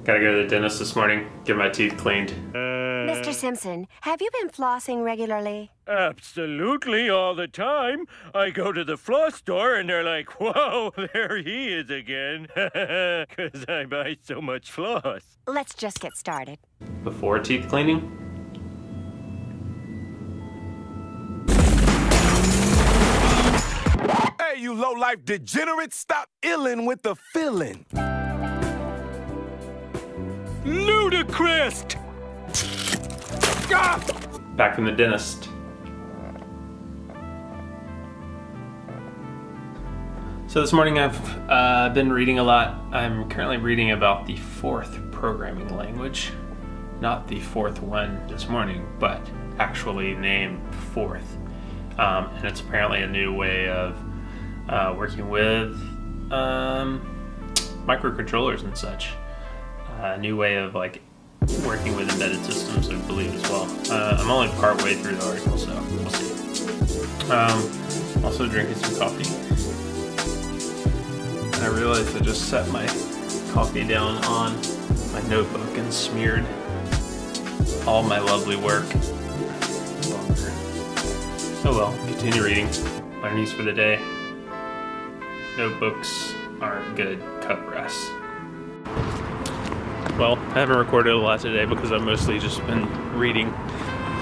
Gotta go to the dentist this morning, get my teeth cleaned. Mr. Simpson, have you been flossing regularly? Absolutely, all the time. I go to the floss store and they're like, whoa, there he is again. Because I buy so much floss. Let's just get started. Before teeth cleaning? Hey, you low-life degenerates, stop illin' with the fillin'. Ludicrous! Ah! Back from the dentist. So this morning I've been reading a lot. I'm currently reading about the fourth programming language. Not the fourth one this morning, but actually named fourth. And it's apparently a new way of working with microcontrollers and such. A new way of like working with embedded systems, I believe, as well. I'm only part way through the article, so we'll see. Also drinking some coffee. And I realized I just set my coffee down on my notebook and smeared all my lovely work. Oh well, continue reading. Learnings for the day. Notebooks aren't good, cut brass. Well, I haven't recorded a lot today because I've mostly just been reading.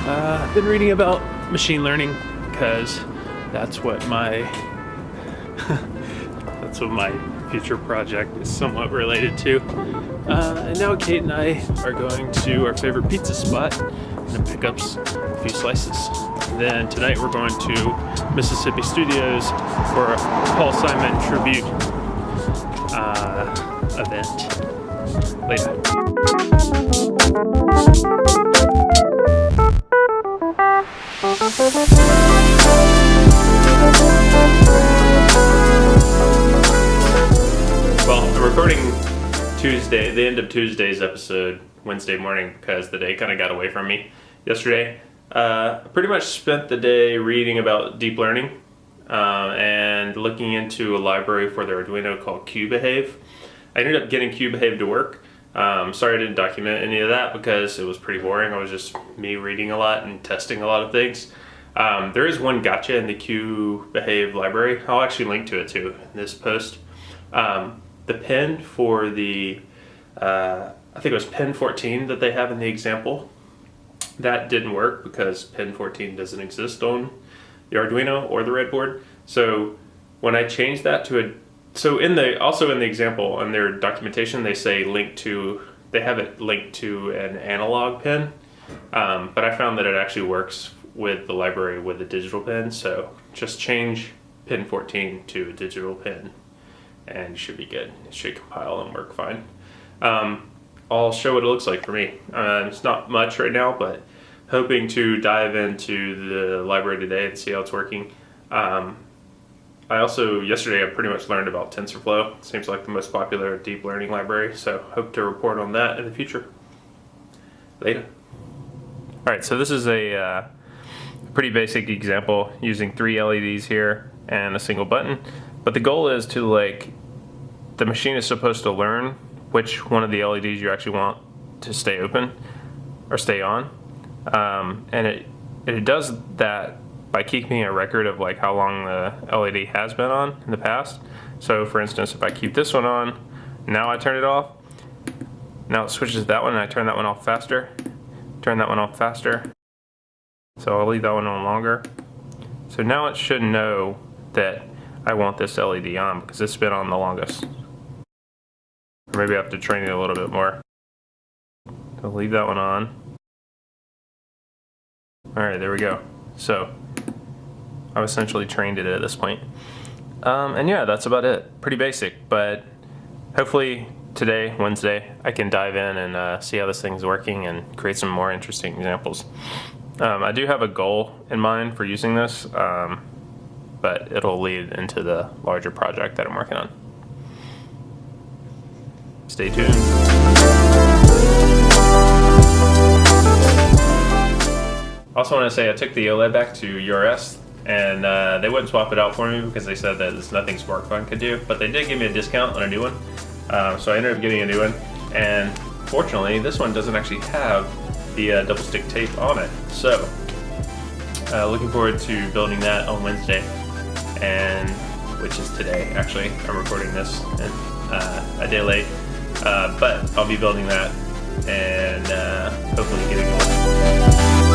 I've been reading about machine learning because that's what my future project is somewhat related to. And now Kate and I are going to our favorite pizza spot and pick up a few slices. Then tonight we're going to Mississippi Studios for a Paul Simon tribute event. Later. Well, I'm recording Tuesday, the end of Tuesday's episode, Wednesday morning, because the day kind of got away from me yesterday. I pretty much spent the day reading about deep learning and looking into a library for the Arduino called QBehave. I ended up getting QBehave to work. Sorry I didn't document any of that because it was pretty boring. I was just me reading a lot and testing a lot of things. There is one gotcha in the QBehave library. I'll actually link to it too in this post. The pin for the, I think it was pin 14 that they have in the example, that didn't work because pin 14 doesn't exist on the Arduino or the breadboard. So when I changed that to a So also in the example on their documentation, they say they have it linked to an analog pin, but I found that it actually works with the library with a digital pin. So just change pin 14 to a digital pin, and you should be good. It should compile and work fine. I'll show what it looks like for me. It's not much right now, but hoping to dive into the library today and see how it's working. Yesterday I pretty much learned about TensorFlow. It seems like the most popular deep learning library, so hope to report on that in the future. Later. Alright, so this is a pretty basic example using 3 LEDs here and a single button. But the goal is to the machine is supposed to learn which one of the LEDs you actually want to stay open or stay on. And it does that by keeping a record of how long the LED has been on in the past. So for instance, if I keep this one on, now I turn it off, now it switches to that one and I turn that one off faster, turn that one off faster. So I'll leave that one on longer. So now it should know that I want this LED on because it's been on the longest. Or maybe I have to train it a little bit more. So leave that one on. Alright, there we go. So I've essentially trained it at this point. And yeah, that's about it. Pretty basic, but hopefully today, Wednesday, I can dive in and see how this thing's working and create some more interesting examples. I do have a goal in mind for using this, but it'll lead into the larger project that I'm working on. Stay tuned. Also want to say I took the OLED back to URS and they wouldn't swap it out for me because they said that there's nothing SparkFun could do, but they did give me a discount on a new one. So I ended up getting a new one, and fortunately, this one doesn't actually have the double stick tape on it. So, looking forward to building that on Wednesday, and which is today. Actually, I'm recording this a day late, but I'll be building that and hopefully getting going.